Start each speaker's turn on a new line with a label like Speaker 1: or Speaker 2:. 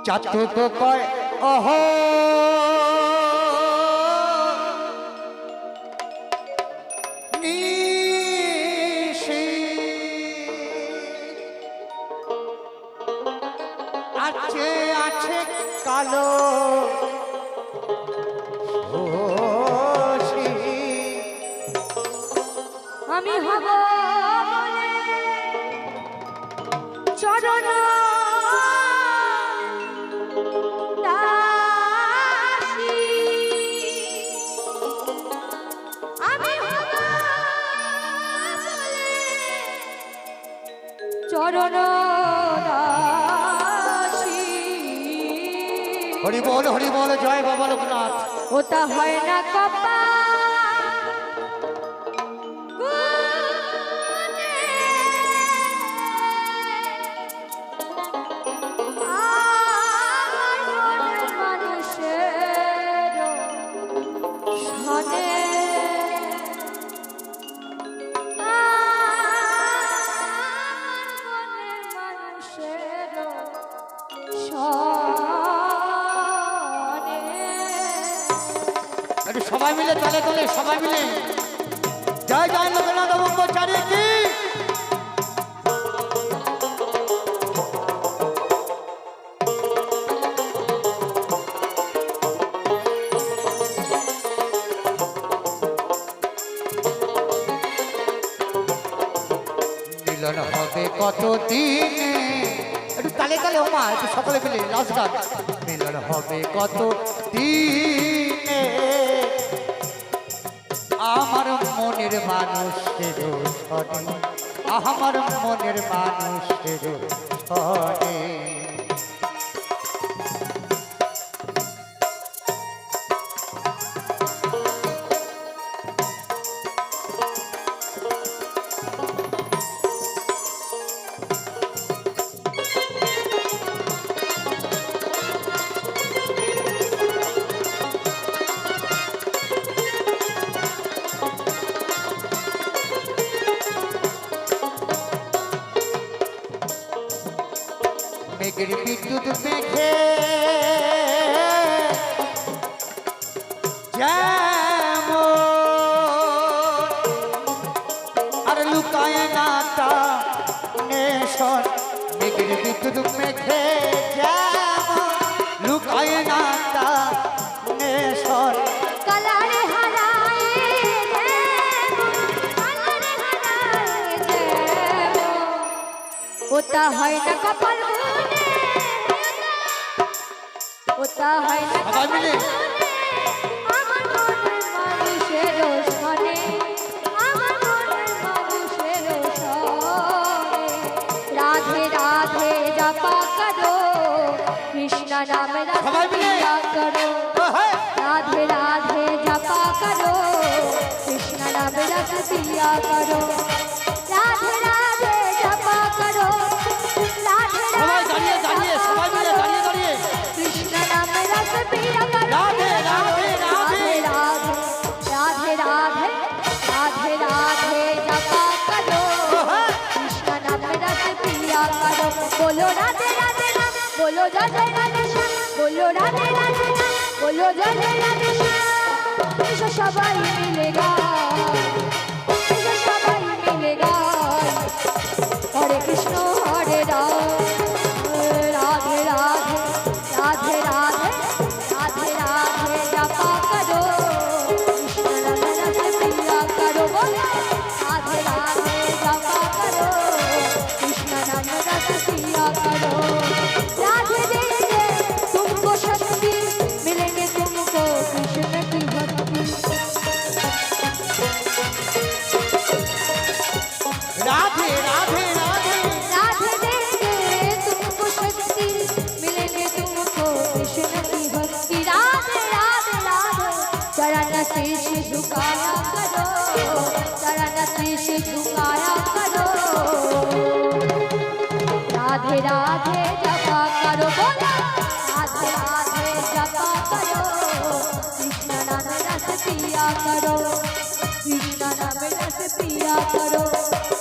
Speaker 1: চাতুক কয় ওহো নিশি আছে আছে কালো
Speaker 2: আমি হব চরণ দাসী আমি হব চরণ দাসী
Speaker 1: হরি বল জয় বাবা লোকনাথ
Speaker 2: ওটা হয় না কপা
Speaker 1: সবাই মিলে তালে তালে সবাই মিলে জয় জয় লোকনাথ ব্রহ্মচারী কি মিলন হবে কত দিনে একটু তালে তালে ওমা একটু সকলে মিলে লাস্ট গান মিলন হবে কত দিনে আমার মনের মানুষের ছড়ে আমার মনের মানুষের ছড়ে মেঘের বিদ্যুৎ মেঘে আর লুকায় না তা নেশন মেঘের বিদ্যুৎ মেঘে লুকায় না তা নেশন
Speaker 2: কালারে হারায় ওটা হয় না কপাল ওটা হয় না
Speaker 1: সবাই মিলে
Speaker 2: আমার মনের মানুষের সনে আমার মনের মানুষের সনে রাধে রাধে জপা করো কৃষ্ণ নাম রসিয়া করো রাধে রাধে জপা করো কৃষ্ণ নাম রসিয়া করো রাধে রাধে জপা করো রাধে
Speaker 1: সবাই দাঁড়িয়ে দাঁড়িয়ে সবাই মিলে দাঁড়িয়ে দাঁড়িয়ে
Speaker 2: কৃষ্ণ নাম রস পিয়া করো
Speaker 1: রাধে রাধে রাধে
Speaker 2: রাধে রাধে রাধে রাধে জপা করো কৃষ্ণ নাম রস পিয়া করো बोलो राधे राधे राम बोलो राधे राधे श्याम बोलो राधे राधे राम बोलो राधे राधे श्याम ऐसा सबाई मिलेगा ऐसा सबाई मिलेगा हरे कृष्ण हरे राम राधे राधे राधे राधे राधे राधे जपा करो कृष्ण नाम रस पिया करो बोलो राधे राधे जपा करो कृष्ण नाम रस पिया करो राधे देंगे तुमको शक्ति मिलेंगे तुमको कृष्ण की भक्ति
Speaker 1: राधे राधे राधे
Speaker 2: राधे देंगे तुमको शक्ति मिलेंगे तुमको कृष्ण की भक्ति राधे राधे राधे चरण शीश झुकाया करो चरण शीश झुकाया करो राधे राधे जपा करो बोलो राधे राधे जपा करो कृष्ण नाम रस पिया करो कृष्ण नाम रस पिया करो